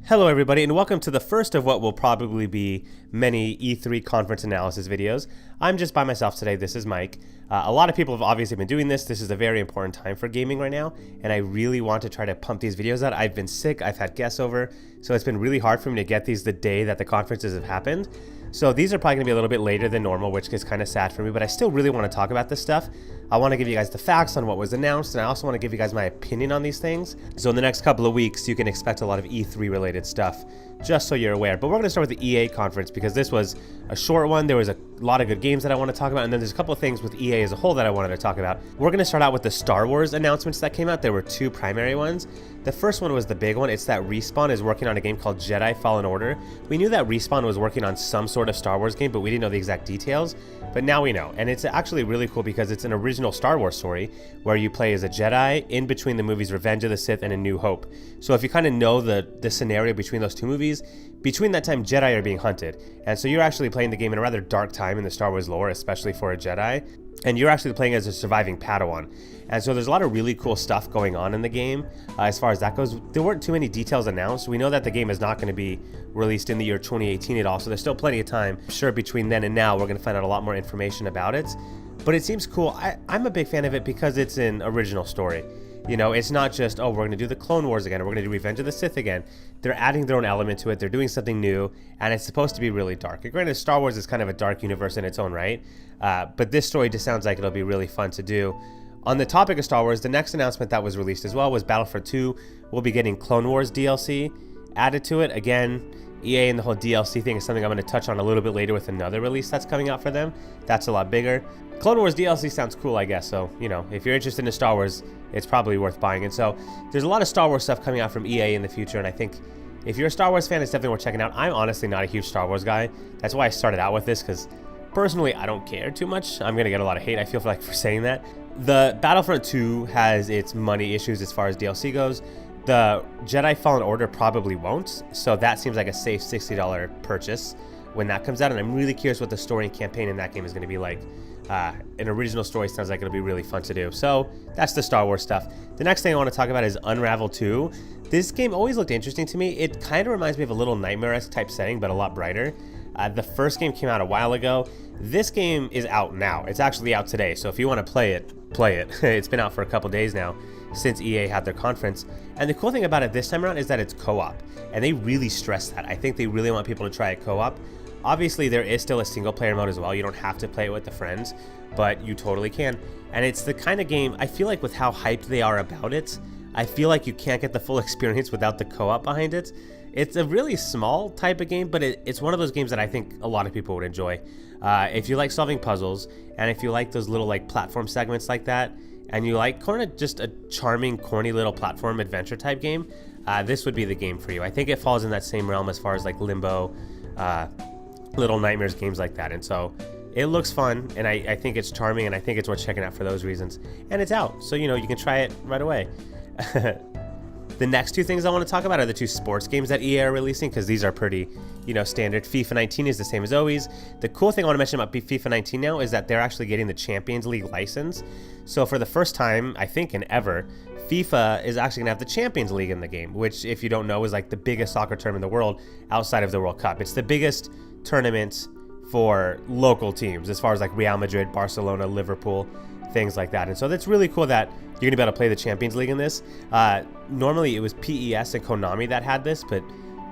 Hello everybody, and welcome to the first of what will probably be many E3 conference analysis videos. I'm just by myself today. This is Mike. A lot of people have obviously been doing this. This is a very important time for gaming right now, and I really want to try to pump these videos out. I've been sick, I've had guests over, so it's been really hard for me to get these the day that the conferences have happened. So these are probably going to be a little bit later than normal, which is kind of sad for me, but I still really want to talk about this stuff. I want to give you guys the facts on what was announced, and I also want to give you guys my opinion on these things. So in the next couple of weeks, you can expect a lot of E3 related stuff, just so you're aware. But we're going to start with the EA conference because this was a short one. There was a lot of good games that I want to talk about, and then there's a couple of things with EA as a whole that I wanted to talk about. We're going to start out with the Star Wars announcements that came out. There were two primary ones. The first one was the big one. It's that Respawn is working on a game called Jedi Fallen Order. We knew that Respawn was working on some sort of Star Wars game, but we didn't know the exact details. But now we know, and it's actually really cool because it's an original Star Wars story where you play as a Jedi in between the movies Revenge of the Sith and A New Hope. So if you kind of know the scenario between those two movies, between that time Jedi are being hunted, and so you're actually playing the game in a rather dark time in the Star Wars lore, especially for a Jedi, and you're actually playing as a surviving Padawan. And so there's a lot of really cool stuff going on in the game as far as that goes. There weren't too many details announced. We know that the game is not going to be released in the year 2018 at all, so there's still plenty of time. I'm sure between then and now we're going to find out a lot more information about it. But it seems cool. I'm a big fan of it because it's an original story. You know, it's not just, oh, we're going to do the Clone Wars again, or we're going to do Revenge of the Sith again. They're adding their own element to it. They're doing something new, and it's supposed to be really dark. And granted, Star Wars is kind of a dark universe in its own right, but this story just sounds like it'll be really fun to do. On the topic of Star Wars, the next announcement that was released as well was Battlefront 2 will be getting Clone Wars DLC added to it. Again, EA and the whole DLC thing is something I'm going to touch on a little bit later with another release that's coming out for them. That's a lot bigger. Clone Wars DLC sounds cool, I guess, so, you know, if you're interested in Star Wars, it's probably worth buying. And so there's a lot of Star Wars stuff coming out from EA in the future, and I think if you're a Star Wars fan, it's definitely worth checking out. I'm honestly not a huge Star Wars guy. That's why I started out with this, because personally, I don't care too much. I'm going to get a lot of hate, I feel like, for saying that. The Battlefront 2 has its money issues as far as DLC goes. The Jedi Fallen Order probably won't, so that seems like a safe $60 purchase when that comes out, and I'm really curious what the story and campaign in that game is going to be like. An original story sounds like it'll be really fun to do. So that's the Star Wars stuff. The next thing I want to talk about is Unravel 2. This game always looked interesting to me. It kind of reminds me of a little Nightmare-esque type setting, but a lot brighter. The first game came out a while ago. This game is out now. It's actually out today, so if you want to play it, play it. It's been out for a couple days now since EA had their conference. And the cool thing about it this time around is that it's co-op, and they really stress that. I think they really want people to try it co-op. Obviously, there is still a single-player mode as well. You don't have to play it with the friends, but you totally can. And it's the kind of game, I feel like with how hyped they are about it, I feel like you can't get the full experience without the co-op behind it. It's a really small type of game, but it's one of those games that I think a lot of people would enjoy. If you like solving puzzles, and if you like those little like platform segments like that, and you like kind of just a charming, corny little platform adventure type game, this would be the game for you. I think it falls in that same realm as far as like Limbo, Little Nightmares, games like that. And so it looks fun, and I think it's charming, and I think it's worth checking out for those reasons. And it's out, so you know, you can try it right away. The next two things I want to talk about are the two sports games that EA are releasing, because these are pretty, you know, standard. FIFA 19 is the same as always. The cool thing I want to mention about FIFA 19 now is that they're actually getting the Champions League license. So for the first time, I think, in ever, FIFA is actually going to have the Champions League in the game, which, if you don't know, is like the biggest soccer tournament in the world outside of the World Cup. It's the biggest tournament for local teams as far as like Real Madrid, Barcelona, Liverpool, things like that. And so that's really cool that you're gonna be able to play the Champions League in this. Normally it was PES and Konami that had this, but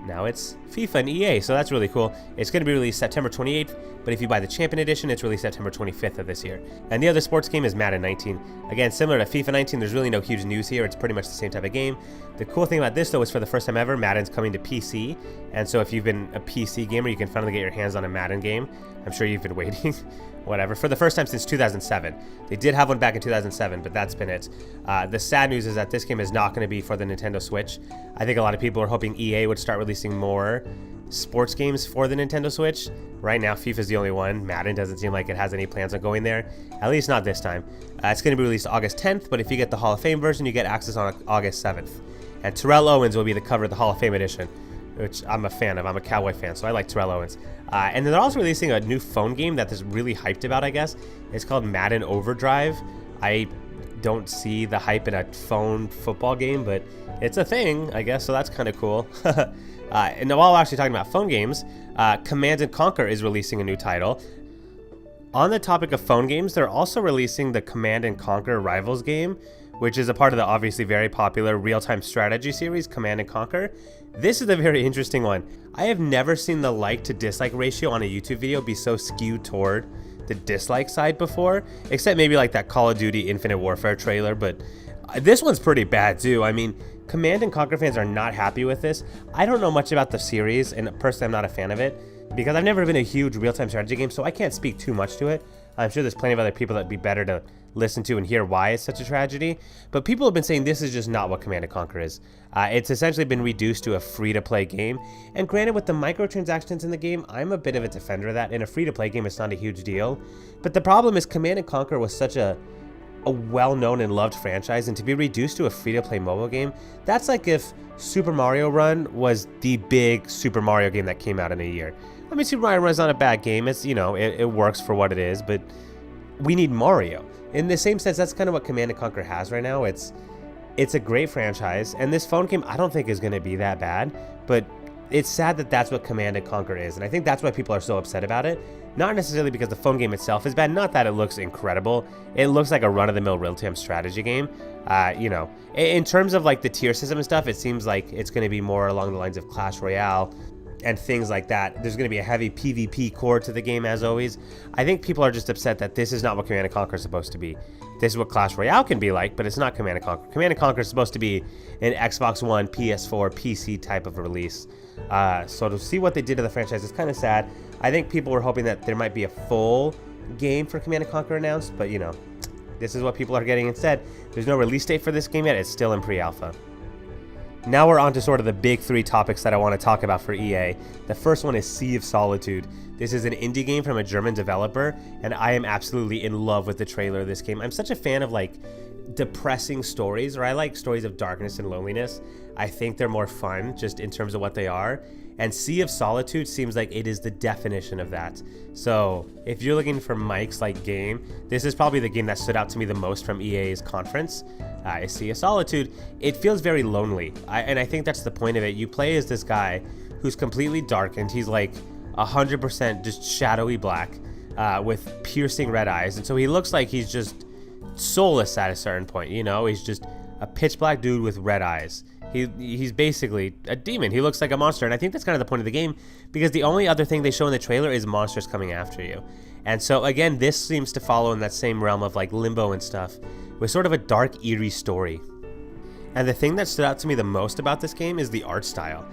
now it's FIFA and EA, so that's really cool. It's going to be released September 28th, but if you buy the Champion Edition, it's released September 25th of this year. And the other sports game is Madden 19. Again, similar to FIFA 19, there's really no huge news here. It's pretty much the same type of game. The cool thing about this, though, is for the first time ever, Madden's coming to PC. And so if you've been a PC gamer, you can finally get your hands on a Madden game. I'm sure you've been waiting. Whatever. For the first time since 2007. They did have one back in 2007, but that's been it. The sad news is that this game is not going to be for the Nintendo Switch. I think a lot of people are hoping EA would start releasing more sports games for the Nintendo Switch. Right now, FIFA's the only one. Madden doesn't seem like it has any plans on going there, at least not this time. It's going to be released August 10th, but if you get the Hall of Fame version, you get access on August 7th. And Terrell Owens will be the cover of the Hall of Fame edition, which I'm a fan of. I'm a Cowboy fan, so I like Terrell Owens. And then they're also releasing a new phone game that is really hyped about, I guess. It's called Madden Overdrive. I don't see the hype in a phone football game, but it's a thing, I guess, so that's kind of cool. And while we're actually talking about phone games, Command & Conquer is releasing a new title. On the topic of phone games, they're also releasing the Command & Conquer Rivals game, which is a part of the obviously very popular real-time strategy series, Command & Conquer. This is a very interesting one. I have never seen the like to dislike ratio on a YouTube video be so skewed toward the dislike side before, except maybe like that Call of Duty Infinite Warfare trailer, but this one's pretty bad too. I mean, Command & Conquer fans are not happy with this. I don't know much about the series, and personally I'm not a fan of it, because I've never been a huge real-time strategy game, so I can't speak too much to it. I'm sure there's plenty of other people that'd be better to listen to and hear why it's such a tragedy, but people have been saying this is just not what Command & Conquer is. It's essentially been reduced to a free-to-play game, and granted, with the microtransactions in the game, I'm a bit of a defender of that. In a free-to-play game, it's not a huge deal, but the problem is Command & Conquer was such a well-known and loved franchise, and to be reduced to a free-to-play mobile game, that's like if Super Mario Run was the big Super Mario game that came out in a year. I mean, Super Mario Run is not a bad game. It's, you know, it works for what it is, but we need Mario. In the same sense, that's kind of what Command & Conquer has right now. It's a great franchise, and this phone game I don't think is going to be that bad, but it's sad that that's what Command & Conquer is, and I think that's why people are so upset about it. Not necessarily because the phone game itself is bad, not that it looks incredible. It looks like a run-of-the-mill real-time strategy game. You know, in terms of like the tier system and stuff, it seems like it's going to be more along the lines of Clash Royale and things like that. There's going to be a heavy PvP core to the game, as always. I think people are just upset that this is not what Command & Conquer is supposed to be. This is what Clash Royale can be like, but it's not Command & Conquer. Command & Conquer is supposed to be an Xbox One, PS4, PC type of release. So to see what they did to the franchise is kind of sad. I think people were hoping that there might be a full game for Command & Conquer announced, but you know, this is what people are getting instead. There's no release date for this game yet. It's still in pre-alpha. Now we're on to sort of the big three topics that I want to talk about for EA. The first one is Sea of Solitude. This is an indie game from a German developer, and I am absolutely in love with the trailer of this game. I'm such a fan of like depressing stories, or I like stories of darkness and loneliness. I think they're more fun just in terms of what they are. And Sea of Solitude seems like it is the definition of that. So if you're looking for Mike's like game, this is probably the game that stood out to me the most from EA's conference. Is Sea of Solitude. It feels very lonely, and I think that's the point of it. You play as this guy who's completely darkened. He's like 100% just shadowy black with piercing red eyes, and so he looks like he's just soulless at a certain point. You know, he's just a pitch black dude with red eyes. He's basically a demon. He looks like a monster, and I think that's kind of the point of the game, because the only other thing they show in the trailer is monsters coming after you. And so again, this seems to follow in that same realm of like Limbo and stuff, with sort of a dark, eerie story. And the thing that stood out to me the most about this game is the art style.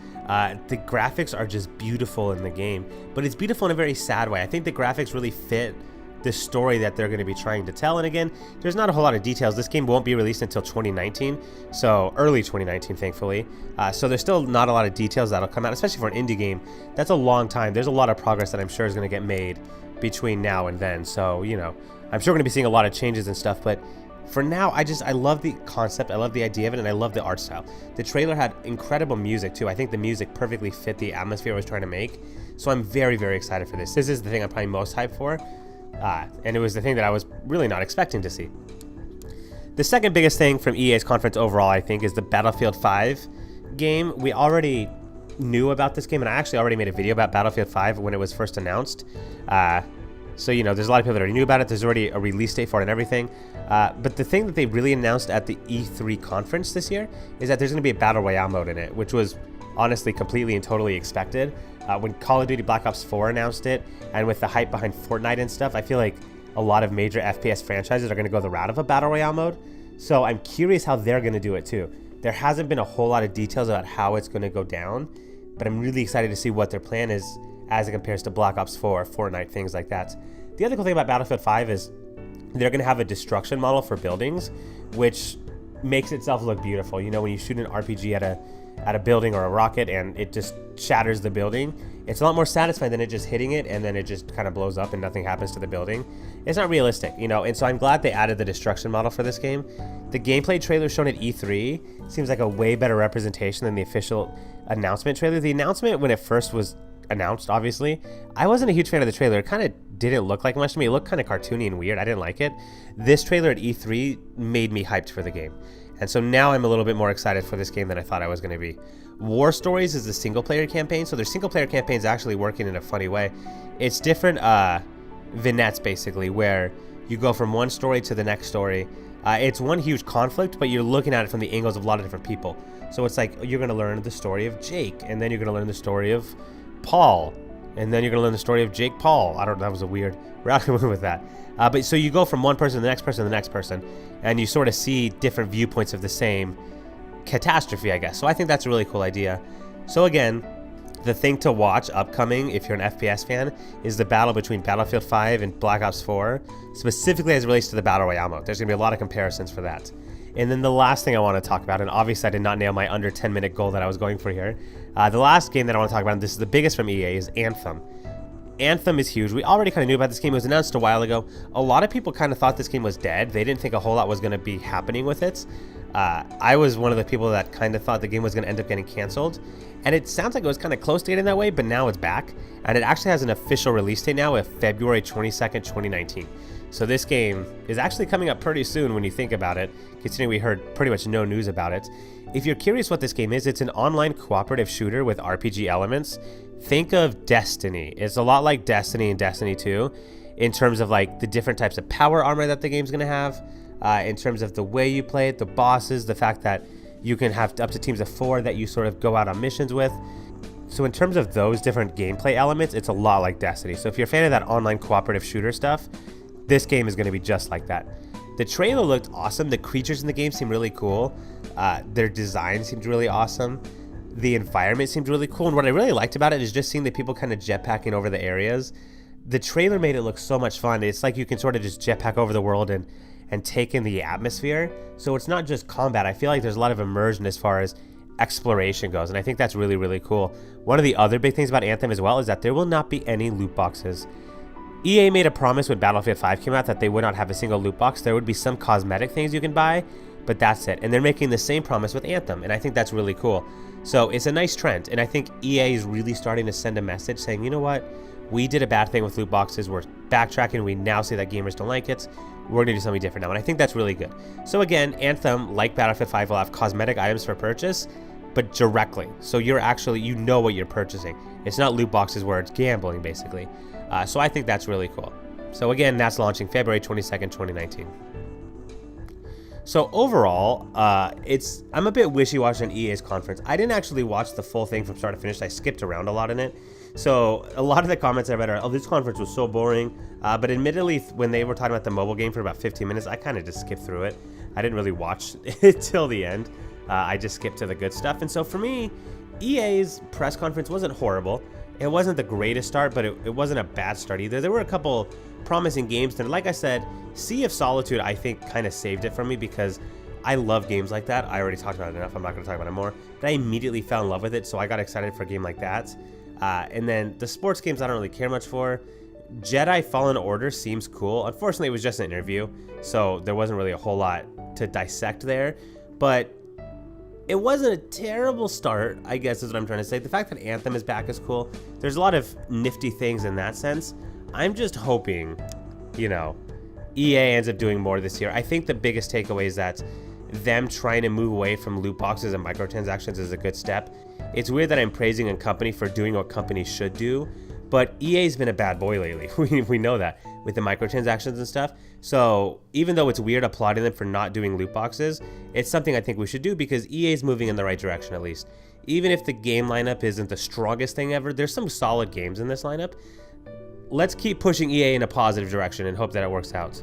The graphics are just beautiful in the game, but it's beautiful in a very sad way. I think the graphics really fit the story that they're going to be trying to tell. And again, there's not a whole lot of details. This game won't be released until 2019, so early 2019, thankfully. So there's still not a lot of details that'll come out, especially for an indie game. That's a long time. There's a lot of progress that I'm sure is going to get made between now and then. So, you know, I'm sure we're going to be seeing a lot of changes and stuff, but for now, I love the concept, I love the idea of it, and I love the art style. The trailer had incredible music too. I think the music perfectly fit the atmosphere I was trying to make. So I'm very, very excited for this. This is the thing I'm probably most hyped for. And it was the thing that I was really not expecting to see. The second biggest thing from EA's conference overall, I think, is the Battlefield 5 game. We already knew about this game, and I actually already made a video about Battlefield 5 when it was first announced. So, you know, there's a lot of people that already knew about it. There's already a release date for it and everything. But the thing that they really announced at the E3 conference this year is that there's going to be a Battle Royale mode in it, which was honestly completely and totally expected. When Call of Duty Black Ops 4 announced it, and with the hype behind Fortnite and stuff, I feel like a lot of major FPS franchises are going to go the route of a Battle Royale mode. So I'm curious how they're going to do it too. There hasn't been a whole lot of details about how it's going to go down, but I'm really excited to see what their plan is as it compares to Black Ops 4, Fortnite, things like that. The other cool thing about Battlefield 5 is they're going to have a destruction model for buildings, which makes itself look beautiful. You know, when you shoot an RPG at a building or a rocket and it just shatters the building, it's a lot more satisfying than it just hitting it and then it just kind of blows up and nothing happens to the building. It's not realistic, you know, and so I'm glad they added the destruction model for this game. The gameplay trailer shown at E3 seems like a way better representation than the official announcement trailer. The announcement when it first was announced, obviously. I wasn't a huge fan of the trailer. It kind of didn't look like much to me. It looked kind of cartoony and weird. I didn't like it. This trailer at E3 made me hyped for the game. And so now I'm a little bit more excited for this game than I thought I was going to be. War Stories is the single-player campaign. So their single-player campaign is actually working in a funny way. It's different vignettes, basically, where you go from one story to the next story. It's one huge conflict, but you're looking at it from the angles of a lot of different people. So it's like you're going to learn the story of Jake, and then you're going to learn the story of Paul, and then you're going to learn the story of Jake Paul. I don't know, that was a weird route with that. But so you go from one person to the next person to the next person, and you sort of see different viewpoints of the same catastrophe, I guess. So I think that's a really cool idea. So again, the thing to watch upcoming, if you're an FPS fan, is the battle between Battlefield 5 and Black Ops 4, specifically as it relates to the Battle Royale mode. There's going to be a lot of comparisons for that. And then the last thing I want to talk about, and obviously I did not nail my under 10-minute goal that I was going for here. The last game that I want to talk about, and this is the biggest from EA, is Anthem. Anthem is huge. We already kind of knew about this game. It was announced a while ago. A lot of people kind of thought this game was dead. They didn't think a whole lot was going to be happening with it. I was one of the people that kind of thought the game was going to end up getting canceled. And it sounds like it was kind of close to getting that way, but now it's back. And it actually has an official release date now of February 22nd, 2019. So this game is actually coming up pretty soon when you think about it, considering we heard pretty much no news about it. If you're curious what this game is, it's an online cooperative shooter with RPG elements. Think of Destiny. It's a lot like Destiny and Destiny 2 in terms of like the different types of power armor that the game's going to have, in terms of the way you play it, the bosses, the fact that you can have up to teams of 4 that you sort of go out on missions with. So in terms of those different gameplay elements, it's a lot like Destiny. So if you're a fan of that online cooperative shooter stuff, this game is going to be just like that. The trailer looked awesome. The creatures in the game seemed really cool. Their design seemed really awesome. The environment seemed really cool. And what I really liked about it is just seeing the people kind of jetpacking over the areas. The trailer made it look so much fun. It's like you can sort of just jetpack over the world and take in the atmosphere. So it's not just combat. I feel like there's a lot of immersion as far as exploration goes. And I think that's really, really cool. One of the other big things about Anthem as well is that there will not be any loot boxes. EA made a promise when Battlefield 5 came out that they would not have a single loot box. There would be some cosmetic things you can buy, but that's it. And they're making the same promise with Anthem, and I think that's really cool. So it's a nice trend, and I think EA is really starting to send a message saying, you know what? We did a bad thing with loot boxes. We're backtracking. We now see that gamers don't like it. We're going to do something different now, and I think that's really good. So again, Anthem, like Battlefield 5, will have cosmetic items for purchase, but directly. So you're actually, you know what you're purchasing. It's not loot boxes where it's gambling, basically. So I think that's really cool. So again, that's launching February 22nd, 2019. So overall, I'm a bit wishy-washy on EA's conference. I didn't actually watch the full thing from start to finish. I skipped around a lot in it. So a lot of the comments I read are, oh, this conference was so boring. But admittedly, when they were talking about the mobile game for about 15 minutes, I kind of just skipped through it. I didn't really watch it till the end. I just skipped to the good stuff. And so for me, EA's press conference wasn't horrible. It wasn't the greatest start, but it wasn't a bad start either. There were a couple promising games. And like I said, Sea of Solitude, I think, kind of saved it for me because I love games like that. I already talked about it enough. I'm not going to talk about it more. But I immediately fell in love with it, so I got excited for a game like that. And then the sports games I don't really care much for. Jedi Fallen Order seems cool. Unfortunately, it was just an interview, so there wasn't really a whole lot to dissect there. But it wasn't a terrible start, I guess is what I'm trying to say. The fact that Anthem is back is cool. There's a lot of nifty things in that sense. I'm just hoping, you know, EA ends up doing more this year. I think the biggest takeaway is that them trying to move away from loot boxes and microtransactions is a good step. It's weird that I'm praising a company for doing what companies should do, but EA's been a bad boy lately. We know that with the microtransactions and stuff. So even though it's weird applauding them for not doing loot boxes, it's something I think we should do because EA's moving in the right direction at least. Even if the game lineup isn't the strongest thing ever, there's some solid games in this lineup. Let's keep pushing EA in a positive direction and hope that it works out.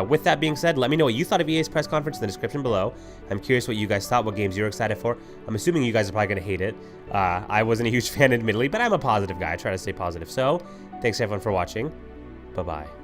With that being said, let me know what you thought of EA's press conference in the description below. I'm curious what you guys thought, what games you're excited for. I'm assuming you guys are probably going to hate it. I wasn't a huge fan admittedly, but I'm a positive guy. I try to stay positive. So, thanks everyone for watching. Bye-bye.